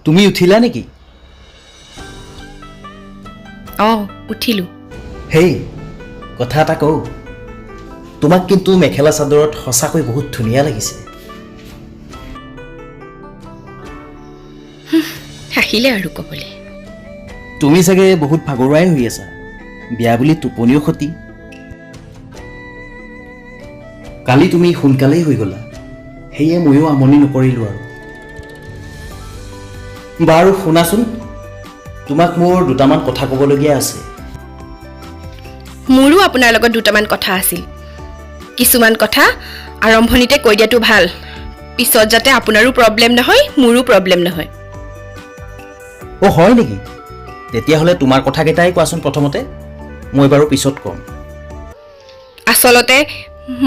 তুমি উঠিলা নেকি? উঠিলো। হেই, কথা এটা কওঁ। তোমাক কিন্তু মেখেলা চাদৰত সঁচাকৈ বহুত ধুনীয়া লাগিছে। হাঁহিলে আৰু ক'বলৈ। তুমি চাগে বহুত ভাগৰুৱাই হৈ আছা। বিয়া বুলি টোপনিও ক্ষতি। কালি তুমি সোনকালেই হৈ গ'লা, সেয়ে ময়ো আমনি নকৰিলোঁ আৰু। বাৰু শুনাচোন, তোমাক মোৰ দুটামান কথা ক'বলগীয়া আছে। মোৰো আপোনাৰ লগত দুটামান কথা আছিল। কিছুমান কথা আৰম্ভণিতে কৈ দিয়াটো ভাল, পিছত যাতে আপোনাৰো প্ৰব্লেম নহয়, মোৰো প্ৰব্লেম নহয়। হয় নেকি? তেতিয়াহ'লে তোমাৰ কথাকেইটাই কোৱাচোন প্ৰথমতে, মই বাৰু পিছত ক'ম। আচলতে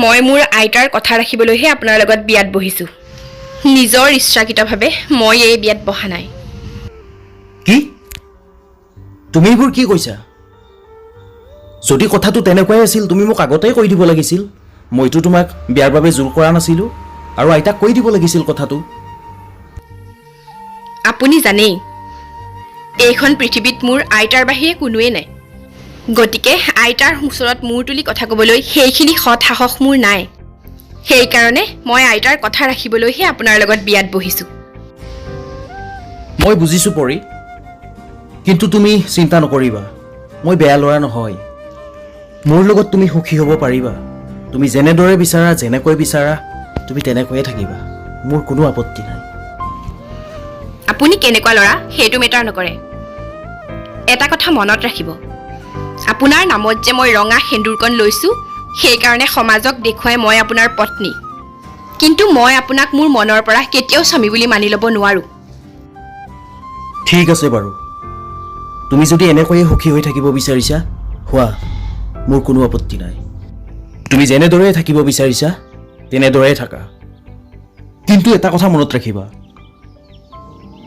মই মোৰ আইতাৰ কথা ৰাখিবলৈহে আপোনাৰ লগত বিয়াত বহিছোঁ। নিজৰ ইচ্ছাকৃতভাৱে মই এই বিয়াত বহা নাই। কি? তুমি এইবোৰ কি কৈছা? যদি কথাটো তেনেকুৱাই আছিল তুমি মোক আগতেই কৈ দিব লাগিছিল। মইতো তোমাক বিয়াৰ বাবে জোৰ কৰা নাছিলোঁ, আৰু আইতাক কৈ দিব লাগিছিল কথাটো। আপুনি জানেই, এইখন পৃথিৱীত মোৰ আইতাৰ বাহিৰে কোনোৱেই নাই। গতিকে আইতাৰ ওচৰত মূৰ তুলি কথা ক'বলৈ সেইখিনি সৎ সাহস মোৰ নাই। সেইকাৰণে মই আইতাৰ কথা ৰাখিবলৈহে আপোনাৰ লগত বিয়াত বহিছোঁ। মই বুজিছোঁ পৰী, কিন্তু তুমি চিন্তা নকৰিবা, মই বেয়া ল'ৰা নহয়। মোৰ লগত তুমি সুখী হ'ব পাৰিবা। তুমি যেনেদৰে বিচাৰা, যেনেকৈ বিচাৰা, তুমি তেনেকৈয়ে থাকিবা। মোৰ কোনো আপত্তি নাই। আপুনি কেনেকুৱা ল'ৰা সেইটো মেটাৰ নকৰে। এটা কথা মনত ৰাখিব, আপোনাৰ নামত যে মই ৰঙা সেন্দুৰকণ লৈছোঁ, সেইকাৰণে সমাজক দেখুৱাই মই আপোনাৰ পত্নী। কিন্তু মই আপোনাক মোৰ মনৰ পৰা কেতিয়াও স্বামী বুলি মানি ল'ব নোৱাৰোঁ। ঠিক আছে বাৰু, তুমি যদি এনেকৈয়ে সুখী হৈ থাকিব বিচাৰিছা, হোৱা, মোৰ কোনো আপত্তি নাই। তুমি যেনেদৰে থাকিব বিচাৰিছা তেনেদৰে থাকা। কিন্তু এটা কথা মনত ৰাখিবা,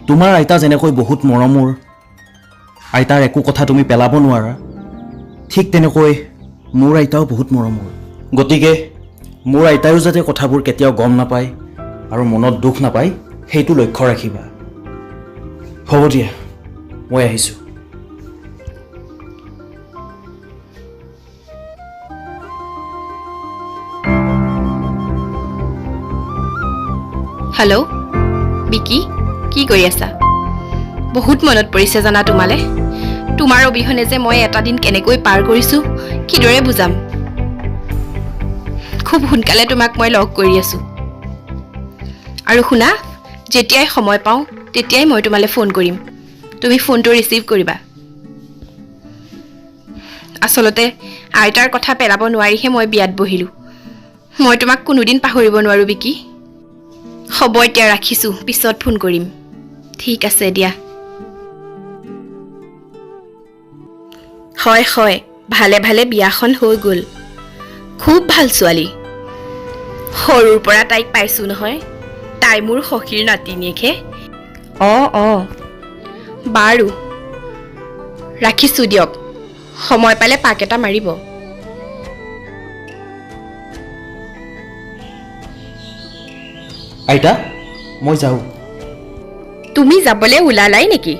তোমাৰ আইতা যেনেকৈ বহুত মৰমৰ, আইতাৰ একো কথা তুমি পেলাব নোৱাৰা, ঠিক তেনেকৈ মোৰ আইতাও বহুত মৰমৰ। গতিকে মোৰ আইতায়ো যাতে কথাবোৰ কেতিয়াও গম নাপায় আৰু মনত দুখ নাপায়, সেইটো লক্ষ্য ৰাখিবা। হ'ব দিয়া, মই আহিছোঁ। হেল্ল' বিকি, কি কৰি আছা? বহুত মনত পৰিছে জানা তোমালে। তোমাৰ অবিহনে যে মই এটা দিন কেনেকৈ পাৰ কৰিছোঁ, কিদৰে বুজাম। খুব সোনকালে তোমাক মই লগ কৰি আছোঁ। আৰু শুনা, যেতিয়াই সময় পাওঁ তেতিয়াই মই তোমালৈ ফোন কৰিম। তুমি ফোনটো ৰিচিভ কৰিবা। আচলতে আইতাৰ কথা পেলাব নোৱাৰিহে মই বিয়াত বহিলোঁ। মই তোমাক কোনোদিন পাহৰিব নোৱাৰোঁ বিকি। হ'ব এতিয়া ৰাখিছোঁ, পিছত ফোন কৰিম। ঠিক আছে দিয়া। হয়, ভালে ভালে বিয়াখন হৈ গ'ল। খুব ভাল ছোৱালী। সৰুৰ পৰা তাইক পাইছোঁ নহয়। তাই মোৰ সখীৰ নাতিনীয়েকহে। বাৰু ৰাখিছোঁ দিয়ক, সময় পালে পাক এটা মাৰিব। আইতা, মই যাওঁ। তুমি যাবলৈ ওলালাই নেকি?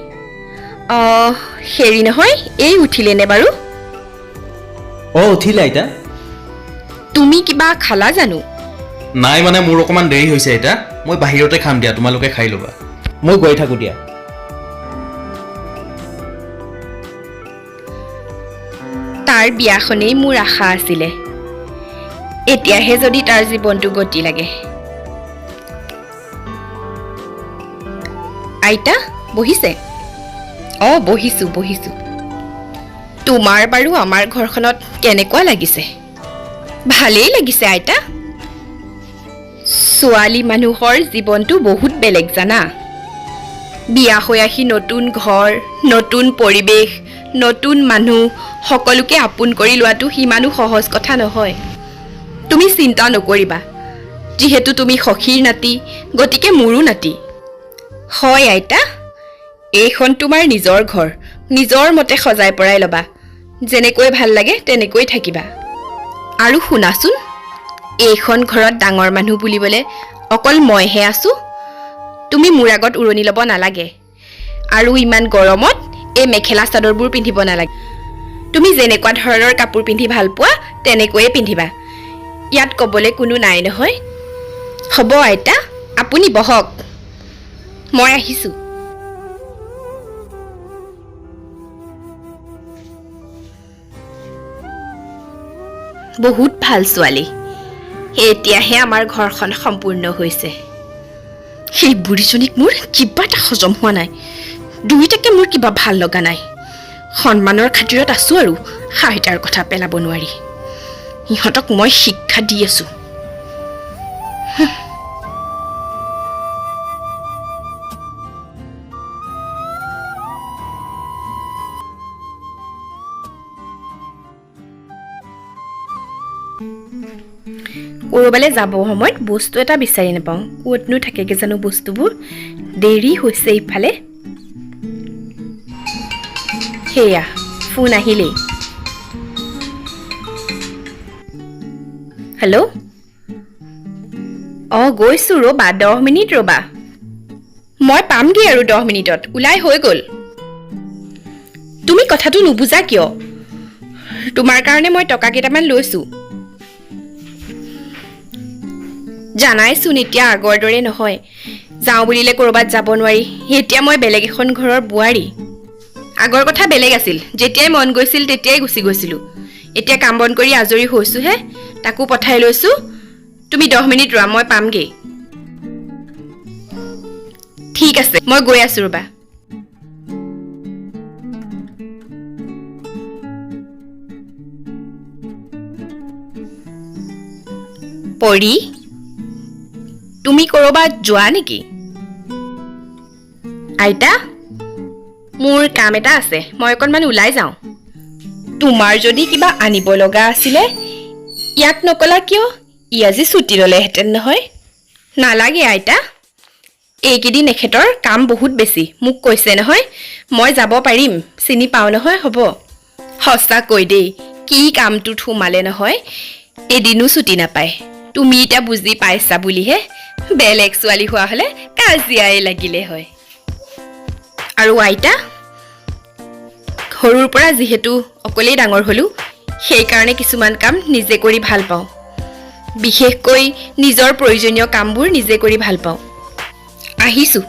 হেৰি নহয়, এই উঠিলেনে বাৰু? উঠিলে আইতা। তুমি কিবা খালা জানো? নাই মানে মোৰ অকণমান দেৰি হৈছে আইতা, মই বাহিৰতে খাম দিয়া, তোমালোকে খাই ল'বা। মই গৈ থাকোঁ দিয়া। তাৰ বিয়াখনেই মোৰ আশা আছিলে। এতিয়াহে যদি তাৰ জীৱনটো গতি লাগে। আইতা বহিছে? বহিছোঁ। তোমাৰ বাৰু আমাৰ ঘৰখনত কেনেকুৱা লাগিছে? ভালেই লাগিছে আইতা। ছোৱালী মানুহৰ জীৱনটো বহুত বেলেগ জানা। বিয়া হৈ আহি নতুন ঘৰ, নতুন পৰিৱেশ, নতুন মানুহ, সকলোকে আপোন কৰি লোৱাটো সিমানো সহজ কথা নহয়। তুমি চিন্তা নকৰিবা, যিহেতু তুমি সখীৰ নাতি, গতিকে মোৰো নাতি। হয় আইতা, এইখন তোমাৰ নিজৰ ঘৰ, নিজৰ মতে সজাই পৰাই ল'বা। যেনেকৈ ভাল লাগে তেনেকৈ থাকিবা। আৰু শুনাচোন, এইখন ঘৰত ডাঙৰ মানুহ বুলিবলৈ অকল মইহে আছোঁ। তুমি মোৰ আগত উৰণি ল'ব নালাগে। আৰু ইমান গৰমত এই মেখেলা চাদৰবোৰ পিন্ধিব নালাগে তুমি যেনেকুৱা ধৰণৰ কাপোৰ পিন্ধি ভাল পোৱা তেনেকৈয়ে পিন্ধিবা ইয়াত ক'বলৈ কোনো নাই নহয় হ'ব আইতা আপুনি বহক মই আহিছোঁ বহুত ভাল ছোৱালী এতিয়াহে আমাৰ ঘৰখন সম্পূৰ্ণ হৈছে সেই বুঢ়ীজনীক মোৰ কিবা এটা হজম হোৱা নাই দুইটাকে মোৰ কিবা ভাল লগা নাই সন্মানৰ খাতিৰত আছোঁ আৰু সাহিতাৰ কথা পেলাব নোৱাৰি ইহঁতক মই শিক্ষা দি আছোঁ ক'ৰবালৈ যাব সময়ত বস্তু এটা বিচাৰি নাপাওঁ ক'তনো থাকেগৈ জানো বস্তুবোৰ দেৰি হৈছে ইফালে সেয়া ফোন আহিলেই হেল্ল' অঁ গৈছোঁ ৰ'বা 10 মিনিট ৰ'বা মই পামগৈ আৰু 10 মিনিটত ওলাই হৈ গ'ল তুমি কথাটো নুবুজা কিয় তোমাৰ কাৰণে মই টকা কেইটামান লৈছোঁ জানাইচোন এতিয়া আগৰ দৰে নহয় যাওঁ বুলিলে ক'ৰবাত যাব নোৱাৰি এতিয়া মই বেলেগ এখন ঘৰৰ বোৱাৰী আগৰ কথা বেলেগ আছিল যেতিয়াই মন গৈছিল তেতিয়াই গুচি গৈছিলোঁ এতিয়া কাম বন কৰি আজৰি হৈছোঁহে তাকো পঠাই লৈছোঁ তুমি 10 মিনিট ৰোৱা মই পামগৈ ঠিক আছে মই গৈ আছোঁ ৰ'বা পৰি তুমি ক'ৰবাত যোৱা নেকি আইতা মোৰ কাম এটা আছে মই অকণমান ওলাই যাওঁ তোমাৰ যদি কিবা আনিব লগা আছিলে ইয়াক নকলা কিয় ই আজি ছুটি ল'লেহেঁতেন নহয় নালাগে আইতা এইকেইদিন এখেতৰ কাম বহুত বেছি মোক কৈছে নহয় মই যাব পাৰিম চিনি পাওঁ নহয় হ'ব সঁচাকৈ দেই কি কামটোত সোমালে নহয় এদিনো ছুটি নাপায় তুমি এতিয়া বুজি পাইছা বুলিহে বেলেগ ছোৱালী হোৱা হ'লে কাজিয়াই লাগিলে হয় আৰু আইতা সৰুৰ পৰা যিহেতু অকলেই ডাঙৰ হ'লোঁ সেইকাৰণে কিছুমান কাম নিজে কৰি ভাল পাওঁ বিশেষকৈ নিজৰ প্ৰয়োজনীয় কামবোৰ নিজে কৰি ভাল পাওঁ আহিছোঁ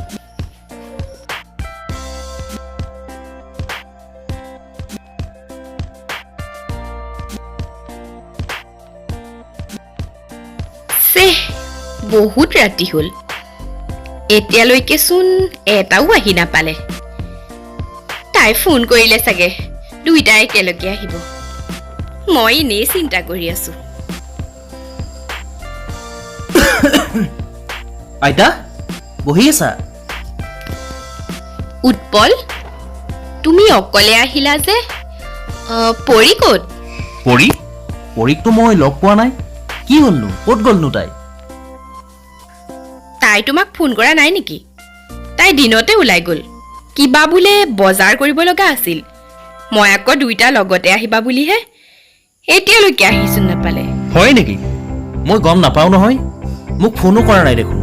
বহুত ৰাতি হ'ল এতিয়ালৈকেচোন এটাও আহি নাপালে তাই ফোন কৰিলে চাগে দুইটাই একেলগে আহিব মই এনেই চিন্তা কৰি আছোঁ আইতা বহি আছা উৎপল তুমি অকলে আহিলা যে পৰি ক'ত পৰীকতো মই লগ পোৱা নাই কি হ'লনো ক'ত গ'লনো তাই তোমাক ফোন কৰা নাই নেকি তাই দিনতে ওলাই গ'ল কিবা বোলে বজাৰ কৰিব লগা আছিল মই আকৌ দুইটা লগতে আহিবা বুলিহে এতিয়ালৈকে আহিচোন নাপালে হয় নেকি মই গম নাপাওঁ নহয় মোক ফোনো কৰা নাই দেখোন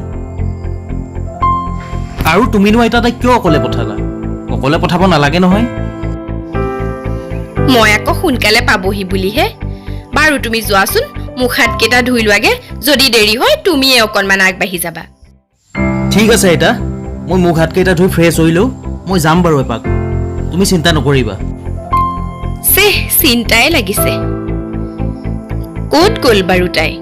আৰু তুমিনো আইতা তাইক কিয় অকলে পঠালা অকলে পঠাব নালাগে নহয় মই আকৌ সোনকালে পাবহি বুলিহে বাৰু তুমি যোৱাচোন মুখ হাতকেইটা ধুই লোৱাগে যদি দেৰি হয় তুমিয়ে অকণমান আগবাঢ়ি যাবা ঠিক আছে আইতা মই মুখ হাতকেইটা ধুই ফ্ৰেছ হৈ লওঁ মই যাম বাৰু এপাক তুমি চিন্তা নকৰিবা চিন্তাই লাগিছে ক'ত গ'ল বাৰু তাই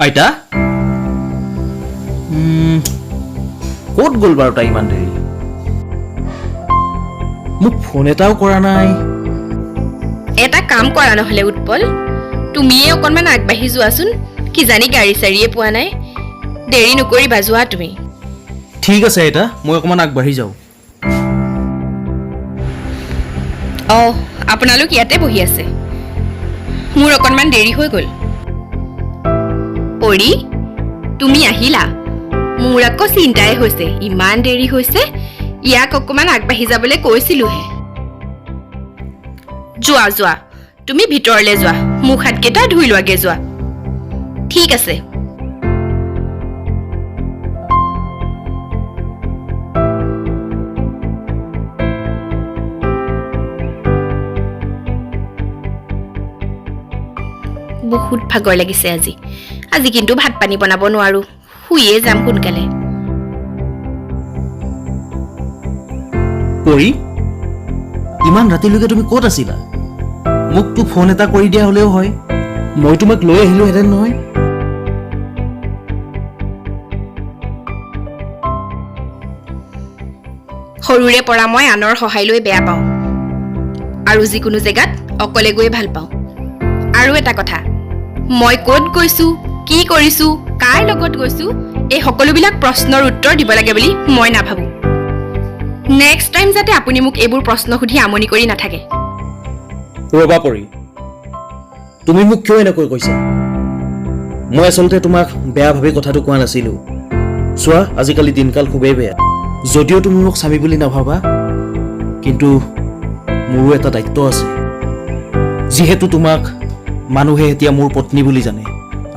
আইতা ক'ত গ'ল বাৰু তাই ইমান দেৰি মোক ফোন এটাও কৰা নাই এটা কাম কৰা নহ'লে উৎপল তুমিয়ে অকণমান আগবাঢ়ি যোৱাচোন কিজানি গাড়ী চাৰিয়ে পোৱা নাই দেৰি নকৰিবা যোৱা তুমি ঠিক আছে আইতা মই অকণমান আগবাঢ়ি যাওঁ আপোনালোক ইয়াতে বহি আছে মোৰ অকণমান দেৰি হৈ গ'ল পৰি তুমি আহিলা মোৰ আকৌ চিন্তাই হৈছে ইমান দেৰি হৈছে ইয়াক অকণমান আগবাঢ়ি যাবলৈ কৈছিলোহে যোৱা তুমি ভিতৰলৈ যোৱা মুখ হাতকেইটা ধুই লোৱাগে যোৱা ঠিক আছে। বহুত ভাগৰ লাগিছে আজি। আজি কিন্তু ভাত পানী বনাব নোৱাৰো, শুইয়ে যাম সোনকালে। পৰি, ইমান ৰাতিলৈকে তুমি ক'ত আছিলা? মোকতো ফোন এটা কৰি দিয়া হ'লেও হয়, মই তোমাক লৈ আহিলোহেঁতেন নহয়। সৰুৰে পৰা মই আনৰ সহায় লৈ বেয়া পাওঁ আৰু যিকোনো জেগাত অকলে গৈ ভাল পাওঁ। আৰু এটা কথা, মই ক'ত গৈছো, কি কৰিছো, কাৰ লগত গৈছো, এই সকলোবিলাক প্ৰশ্নৰ উত্তৰ দিব লাগে বুলি মই নাভাবোঁ। নেক্সট টাইম যাতে আপুনি মোক এইবোৰ প্ৰশ্ন সুধি আমনি কৰি নাথাকে। ৰবা পৰি, তুমি মোক কিয় এনেকৈ কৈছা? মই আচলতে তোমাক বেয়া ভাবি কথাটো কোৱা নাছিলো। চোৱা, আজিকালি দিনকাল খুবেই বেয়া। যদিও তুমি মোক স্বামী বুলি নাভাবা, কিন্তু মোৰো এটা দায়িত্ব আছে। যিহেতু তোমাক মানুহে এতিয়া মোৰ পত্নী বুলি জানে,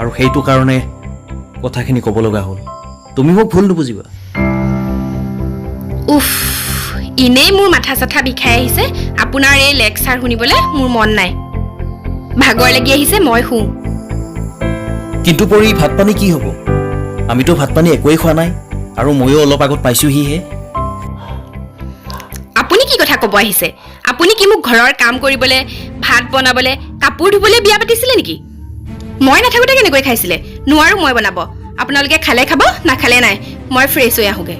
আৰু সেইটো কাৰণে কথাখিনি ক'ব লগা হ'ল। তুমি মোক ভুল নুবুজিবা। উফ, এনেই মোৰ মাথা চাথা বিষাই আহিছে। আপোনাৰ এই লেকচাৰ শুনিবলৈ মোৰ মন নাই। ভাগৰ লাগি আহিছে, মই শুওঁ। কিন্তু পৰি, ভাত পানী কি হ'ব? আমিতো ভাত পানী একোৱেই খোৱা নাই, আৰু ময়ো অলপ আগত পাইছোহিহে। আপুনি কি কথা ক'ব আহিছে? আপুনি কি মোক ঘৰৰ কাম কৰিবলৈ, ভাত বনাবলৈ, কাপোৰ ধুবলৈ বিয়া পাতিছিলে নেকি? মই নাথাকোঁতে কেনেকৈ খাইছিলে? নোৱাৰো মই বনাব। আপোনালোকে খালে খাব, নাখালে নাই। মই ফ্ৰেছ হৈ আহোঁগৈ।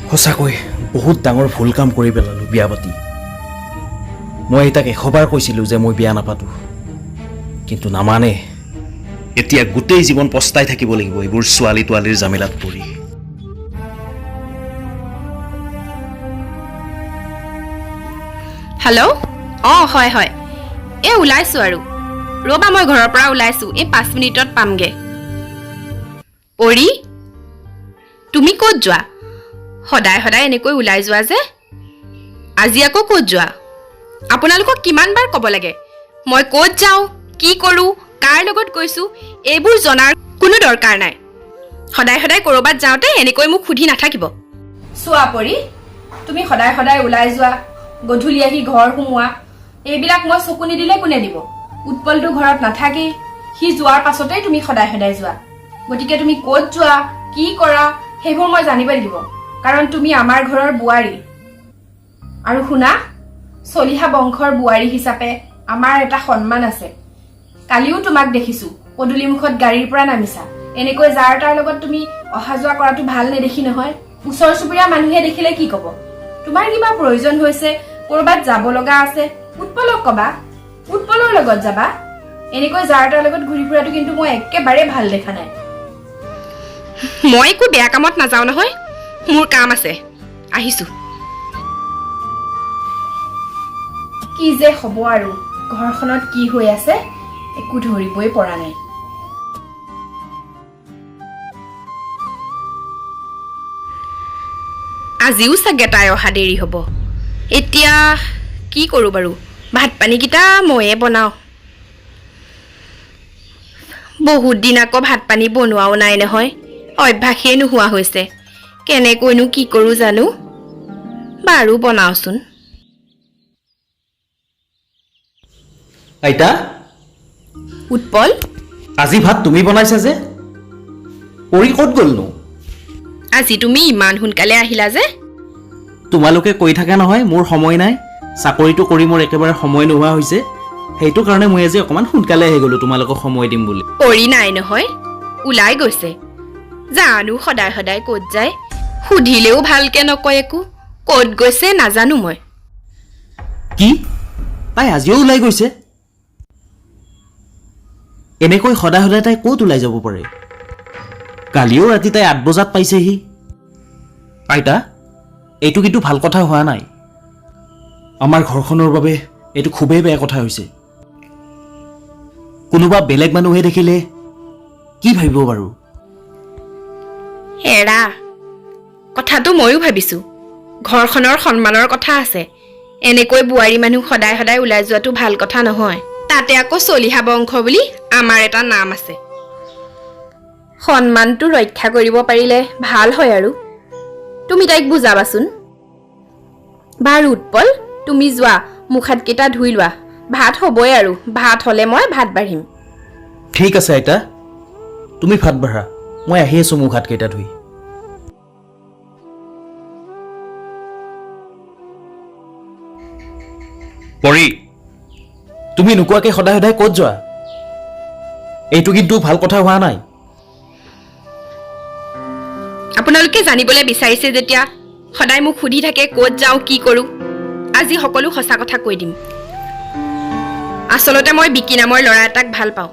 সঁচাকৈ বহুত ডাঙৰ ভুল কাম কৰি পেলালোঁ বিয়া পাতি। মই তাক 100 বাৰ কৈছিলোঁ যে মই বিয়া নাপাতো, কিন্তু নামানে। এতিয়া গোটেই জীৱন পস্তাই থাকিব লাগিব এইবোৰ ছোৱালী তোৱালীৰ জামেলাত পৰি। হেল্ল', অঁ হয় হয়, এই ওলাইছোঁ আৰু। ৰ'বা, মই ঘৰৰ পৰা ওলাইছোঁ, এই 5 মিনিটত পামগৈ। অৰি, তুমি ক'ত যোৱা? সদায় সদায় এনেকৈ ওলাই যোৱা যে, আজি আকৌ ক'ত যোৱা? আপোনালোকক কিমান বাৰ ক'ব লাগে, মই ক'ত যাওঁ, কি কৰোঁ, কাৰ লগত গৈছোঁ, এইবোৰ জনাৰ কোনো দৰকাৰ নাই। সদায় সদায় ক'ৰবাত যাওঁতে এনেকৈ মোক সুধি নাথাকিব। চোৱা পৰি, তুমি সদায় সদায় ওলাই যোৱা, গধূলি আহি ঘৰ সোমোৱা, এইবিলাক মই চকু নিদিলে কোনে দিব? উৎপলটো ঘৰত নাথাকেই, সি যোৱাৰ পাছতেই তুমি সদায় সদায় যোৱা। গতিকে তুমি ক'ত যোৱা, কি কৰা, সেইবোৰ মই জানিব লাগিব, কাৰণ তুমি আমাৰ ঘৰৰ বোৱাৰী। আৰু শুনা, চলিহা বংশৰ বোৱাৰী হিচাপে আমাৰ এটা সন্মান আছে। কালিও তোমাক দেখিছো পদূলিমুখত গাড়ীৰ পৰা নামিছা। এনেকৈ যাৰ তাৰ লগত তুমি অহা যোৱা কৰাটো ভাল নেদেখি নহয়। ওচৰ চুবুৰীয়া মানুহে দেখিলে কি ক'ব? তোমাৰ কিবা প্ৰয়োজন হৈছে, ক'ৰবাত যাব লগা আছে, উৎপলক ক'বা, উৎপলৰ লগত যাবা। এনেকৈ যাৰ তাৰ লগত ঘূৰি ফুৰাটো কিন্তু মই একেবাৰে ভাল দেখা নাই। মই একো বেয়া কামত নাযাওঁ নহয়, মোৰ কাম আছে, আহিছো। কি যে হ'ব আৰু, ঘৰখনত কি হৈ আছে একো ধৰিবই পৰা নাই। আজিও চাগে তাই অহা দেৰি হ'ব। এতিয়া কি কৰোঁ বাৰু? ভাত পানীকেইটা ময়ে বনাওঁ। বহুত দিন আকৌ ভাত পানী বনোৱাও নাই নহয়, অভ্যাসেই নোহোৱা হৈছে। কেনেকৈনো কি কৰোঁ জানো? বাৰু বনাওচোন। আইতা, উৎপল, আজি ভাত তুমি বনাইছা যে? পৰি ক'ত গ'লনো? আজি তুমি ইমান সোনকালে আহিলা যে? তোমালোকে কৈ থাকে নহয় মোৰ সময় নাই, চাকৰিটো কৰি মোৰ একেবাৰে সময় নোহোৱা হৈছে। সেইটো কাৰণে মই আজি অকণমান সোনকালে আহি গ'লো তোমালোকক সময় দিম বুলি। পৰি নাই নহয়, ওলাই গৈছে। জানো সদায় সদায় ক'ত যায়, সুধিলেও ভালকে নকয় একো। ক'ত গৈছে নাজানো মই। কি? তাই আজিও ওলাই গৈছে? এনেকৈ সদায় সদায় তাই ক'ত ওলাই যাব পাৰে? কালিও ৰাতি তাই 8 বজাত পাইছেহি। আইতা, এইটো কিন্তু ভাল কথা হোৱা নাই। আমাৰ ঘৰখনৰ বাবে এইটো খুবেই বেয়া কথা হৈছে। কোনোবা বেলেগ মানুহে দেখিলে কি ভাবিব বাৰু? এৰা, কথাটো ময়ো ভাবিছো। ঘৰখনৰ সন্মানৰ কথা আছে। এনেকৈ বোৱাৰী মানুহ সদায় সদায় ওলাই যোৱাটো ভাল কথা নহয়। তাতে আকৌ চলিহা বংশ বুলি আমাৰ এটা নাম আছে। সন্মানটো ৰক্ষা কৰিব পাৰিলে ভাল হয় আৰু তুমি তাইক বুজাবাচোন। বাৰু উৎপল, তুমি যোৱা, মুখ হাতকেইটা ধুই লোৱা। ভাত হ'বই আৰু ভাত হ'লে মই ভাত বাঢ়িম। ঠিক আছে আইতা, তুমি ভাত বাঢ়া, মই আহি আছোঁ মুখ হাতকেইটা ধুই। পৰি, তুমি নোকোৱাকৈ সদায় সদায় ক'ত যোৱা? এইটো কিন্তু ভাল কথা হোৱা নাই। আপোনালোকে জানিবলৈ বিচাৰিছে যেতিয়া সদায় মোক সুধি থাকে ক'ত যাওঁ কি কৰোঁ। আজি সকলো সঁচা কথা কৈ দিম। আচলতে মই বিকি নামৰ ল'ৰা এটাক ভাল পাওঁ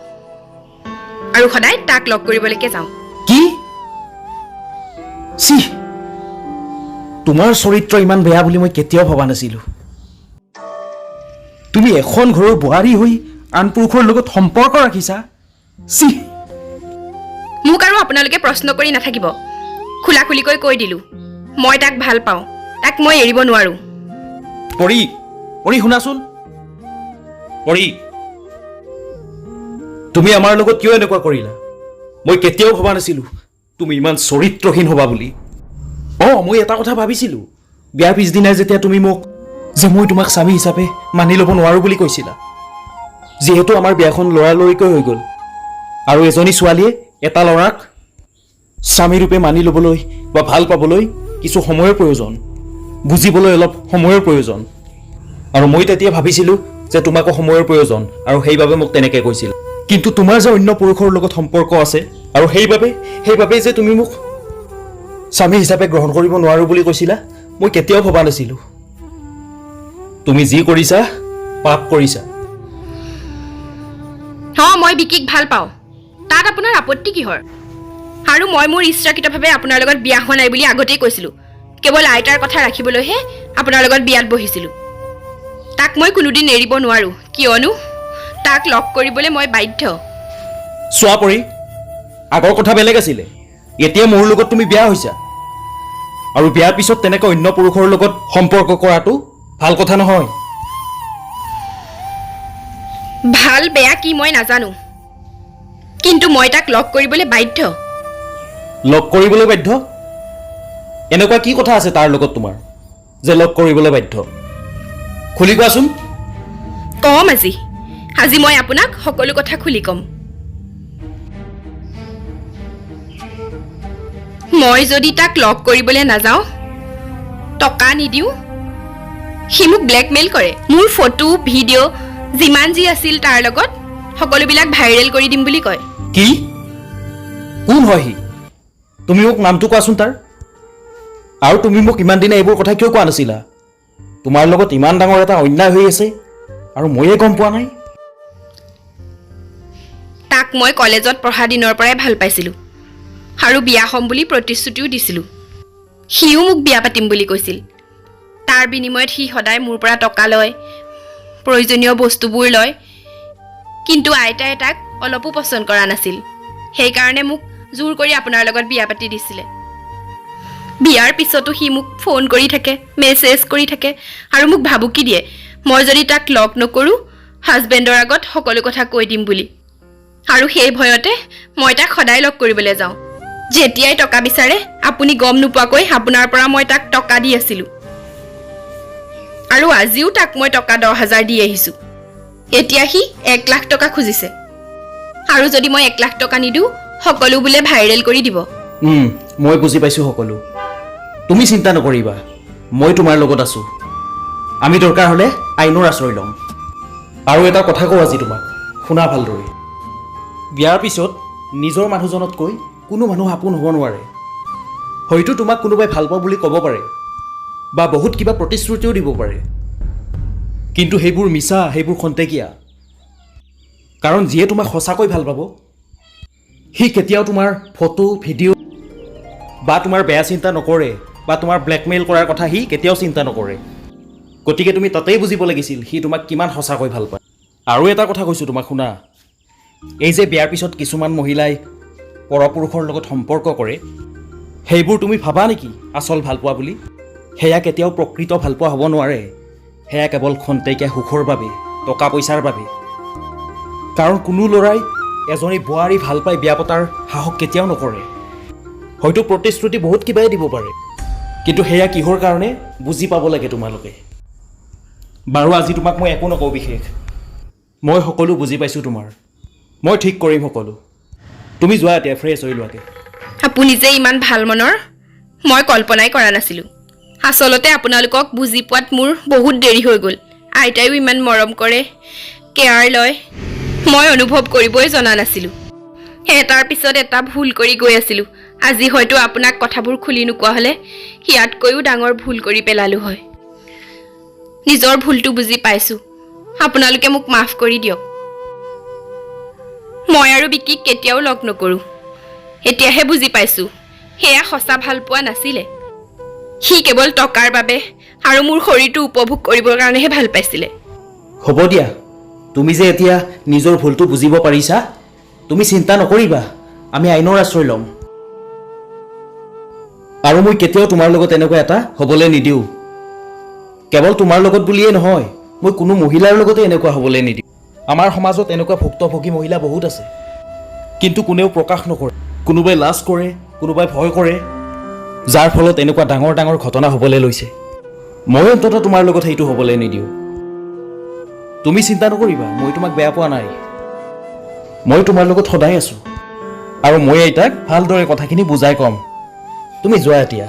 আৰু সদায় তাক লগ কৰিবলৈকে যাওঁ। কি? চি, তোমাৰ চৰিত্ৰ ইমান বেয়া বুলি মই কেতিয়াও ভবা নাছিলোঁ। তুমি এখন ঘৰৰ বোৱাৰী হৈ আন পুৰুষৰ লগত সম্পৰ্ক ৰাখিছা? চি! মোক আৰু আপোনালোকে প্ৰশ্ন কৰি নাথাকিব। খোলা খুলিকৈ কৈ দিলোঁ, মই তাক ভাল পাওঁ, তাক মই এৰিব নোৱাৰোঁ। পৰি, পৰি শুনাচোন। পৰি, তুমি আমাৰ লগত কিয় এনেকুৱা কৰিলা? মই কেতিয়াও ভবা নাছিলোঁ তুমি ইমান চৰিত্ৰহীন হ'বা বুলি। মই এটা কথা ভাবিছিলোঁ, বিয়াৰ পিছদিনাই যেতিয়া তুমি মোক যে মই তোমাক স্বামী হিচাপে মানি ল'ব নোৱাৰোঁ বুলি কৈছিলা। যিহেতু আমাৰ বিয়াখন লৰালৰিকৈ হৈ গ'ল আৰু এজনী ছোৱালীয়ে এটা ল'ৰাক স্বামীৰূপে মানি ল'বলৈ বা ভাল পাবলৈ কিছু সময়ৰ প্ৰয়োজন, বুজিবলৈ অলপ সময়ৰ প্ৰয়োজন। আৰু মই তেতিয়া ভাবিছিলোঁ যে তোমাকো সময়ৰ প্ৰয়োজন আৰু সেইবাবে মোক তেনেকৈ কৈছিল। কিন্তু তোমাৰ যে অন্য পুৰুষৰ লগত সম্পৰ্ক আছে আৰু সেইবাবেই যে তুমি মোক স্বামী হিচাপে গ্ৰহণ কৰিব নোৱাৰোঁ বুলি কৈছিলা, মই কেতিয়াও ভবা নাছিলোঁ। তুমি যি কৰিছা পাপ কৰিছা। মই বিকিক ভাল পাওঁ, তাত আপোনাৰ আপত্তি কিহৰ? আৰু মই মোৰ ইচ্ছাকৃতভাৱে আপোনাৰ লগত বিয়া হোৱা নাই বুলি আগতেই কৈছিলোঁ। কেৱল আইতাৰ কথা ৰাখিবলৈহে আপোনাৰ লগত বিয়াত বহিছিলোঁ। তাক মই কোনোদিন এৰিব নোৱাৰোঁ, কিয়নো তাক লগ কৰিবলৈ মই বাধ্য। চোৱা পৰি, আগৰ কথা বেলেগ আছিলে, এতিয়া মোৰ লগত তুমি বিয়া হৈছা আৰু বিয়াৰ পিছত তেনেকৈ অন্য পুৰুষৰ লগত সম্পৰ্ক কৰাটো ভাল কথা নহয়। ভাল বেয়া কি মই নাজানো, কিন্তু মই তাক লগ কৰিবলৈ বাধ্য। লগ কৰিবলৈ বাধ্য? এনেকুৱা কি কথা আছে তাৰ লগত তোমাৰ যে লগ কৰিবলৈ বাধ্য? খুলি কোৱাচোন। কম আজি মই আপোনাক সকলো কথা খুলি ক'ম। মই যদি তাক লগ কৰিবলৈ নাযাওঁ, টকা নিদিওঁ, সি মোক ব্লেকমেইল কৰে। মোৰ ফটো ভিডিঅ' যিমান যি আছিল তাৰ লগত সকলোবিলাক ভাইৰেল কৰি দিম বুলি কয়। কি? কোন হয় সি? তুমি মোক নামটো কোৱাচোন তাৰ। আৰু তুমি মোক ইমান দিনে এইবোৰ কথা কিয় কোৱা নাছিলা? তোমাৰ লগত ইমান ডাঙৰ এটা অন্যায় হৈ আছে আৰু ময়ে গম পোৱা নাই। তাক মই কলেজত পঢ়া দিনৰ পৰাই ভাল পাইছিলোঁ আৰু বিয়া হ'ম বুলি প্ৰতিশ্ৰুতিও দিছিলোঁ। সিও মোক বিয়া পাতিম বুলি কৈছিল। তাৰ বিনিময়ত সি সদায় মোৰ পৰা টকা লয়, প্ৰয়োজনীয় বস্তুবোৰ লয়। কিন্তু আইতাই তাক অলপো পচন্দ কৰা নাছিল। সেইকাৰণে মোক জোৰ কৰি আপোনাৰ লগত বিয়া পাতি দিছিলে। বিয়াৰ পিছতো সি মোক ফোন কৰি থাকে, মেছেজ কৰি থাকে আৰু মোক ভাবুকি দিয়ে মই যদি তাক লগ নকৰোঁ হাজবেণ্ডৰ আগত সকলো কথা কৈ দিম বুলি। আৰু সেই ভয়তে মই তাক সদায় লগ কৰিবলৈ যাওঁ। যেতিয়াই টকা বিচাৰে আপুনি গম নোপোৱাকৈ আপোনাৰ পৰা মই তাক টকা দি আছিলোঁ। আৰু আজিও তাক মই টকা 10,000 দি আহিছোঁ। এতিয়া সি 1 লাখ টকা খুজিছে আৰু যদি মই 1 লাখ টকা নিদিওঁ সকলো বোলে ভাইৰেল কৰি দিব। মই বুজি পাইছোঁ সকলো। তুমি চিন্তা নকৰিবা, মই তোমাৰ লগত আছোঁ। আমি দৰকাৰ হ'লে আইনৰ আশ্ৰয় ল'ম। আৰু এটা কথা কওঁ আজি তোমাক, শুনা ভালদৰে। বিয়াৰ পিছত নিজৰ মানুহজনতকৈ কোনো মানুহ আপোন হ'ব নোৱাৰে। হয়তো তোমাক কোনোবাই ভাল পাওঁ বুলি ক'ব পাৰে বা বহুত কিবা প্ৰতিশ্ৰুতিও দিব পাৰে, কিন্তু সেইবোৰ মিছা, সেইবোৰ খন্তেকীয়া। কাৰণ যিয়ে তোমাক সঁচাকৈ ভাল পাব সি কেতিয়াও তোমাৰ ফটো ভিডিঅ' বা তোমাৰ বেয়া চিন্তা নকৰে বা তোমাৰ ব্লেকমেইল কৰাৰ কথা সি কেতিয়াও চিন্তা নকৰে। গতিকে তুমি তাতেই বুজিব লাগিছিল সি তোমাক কিমান সঁচাকৈ ভাল পায়। আৰু এটা কথা কৈছোঁ তোমাক, শুনা। এই যে বিয়াৰ পিছত কিছুমান মহিলাই পৰপুৰুষৰ লগত সম্পৰ্ক কৰে, সেইবোৰ তুমি ভাবা নেকি আচল ভালপোৱা বুলি? সেয়া কেতিয়াও প্ৰকৃত ভালপোৱা হ'ব নোৱাৰে। সেয়া কেৱল খন্তেকীয়া সুখৰ বাবে, টকা পইচাৰ বাবে। কাৰণ কোনো ল'ৰাই এজনী বোৱাৰী ভাল পাই বিয়া পতাৰ সাহস কেতিয়াও নকৰে। হয়তো প্ৰতিশ্ৰুতি বহুত কিবাই দিব পাৰে, কিন্তু সেয়া কিহৰ কাৰণে বুজি পাব লাগে তোমালোকে। বাৰু আজি তোমাক মই একো নকওঁ বিশেষ, মই সকলো বুজি পাইছোঁ তোমাৰ। মই ঠিক কৰিম সকলো। তুমি যোৱা এতিয়া, ফ্ৰেছ হৈ লোৱাকৈ। আপুনি যে ইমান ভাল মনৰ, মই কল্পনাই কৰা নাছিলোঁ। আচলতে আপোনালোকক বুজি পোৱাত মোৰ বহুত দেৰি হৈ গ'ল। আইতায়ো ইমান মৰম কৰে, কেয়াৰ লয়, মই অনুভৱ কৰিবই জনা নাছিলোঁ। এটাৰ পিছত এটা ভুল কৰি গৈ আছিলোঁ। আজি হয়তো আপোনাক কথাবোৰ খুলি নোকোৱা হ'লে ইয়াতকৈও ডাঙৰ ভুল কৰি পেলালোঁ হয়। নিজৰ ভুলটো বুজি পাইছোঁ, আপোনালোকে মোক মাফ কৰি দিয়ক। মই আৰু বিকিক কেতিয়াও লগ নকৰোঁ। এতিয়াহে বুজি পাইছোঁ, সেয়া সঁচা ভাল পোৱা নাছিলে। সি কেৱল টকাৰ বাবে আৰু মোৰ শৰীৰটো উপভোগ কৰিবৰ কাৰণেহে ভাল পাইছিলে। হ'ব দিয়া, তুমি যে এতিয়া নিজৰ ভুলটো বুজিব পাৰিছা, তুমি চিন্তা নকৰিবা, আমি আইনৰ আশ্ৰয় ল'ম। আৰু মই কেতিয়াও তোমাৰ লগত এনেকুৱা এটা হ'বলৈ নিদিওঁ। কেৱল তোমাৰ লগত বুলিয়েই নহয়, মই কোনো মহিলাৰ লগতে এনেকুৱা হ'বলৈ নিদিওঁ। আমাৰ সমাজত এনেকুৱা ভুক্তভোগী মহিলা বহুত আছে, কিন্তু কোনেও প্ৰকাশ নকৰে। কোনোবাই লাজ কৰে, কোনোবাই ভয় কৰে, যাৰ ফলত এনেকুৱা ডাঙৰ ডাঙৰ ঘটনা হ'বলৈ লৈছে। মই অন্ততঃ তোমাৰ লগত সেইটো হ'বলৈ নিদিওঁ। তুমি চিন্তা নকৰিবা, মই তোমাক বেয়া পোৱা নাই। মই তোমাৰ লগত সদায় আছোঁ, আৰু মই আইতাক ভালদৰে কথাখিনি বুজাই ক'ম। তুমি যোৱা এতিয়া।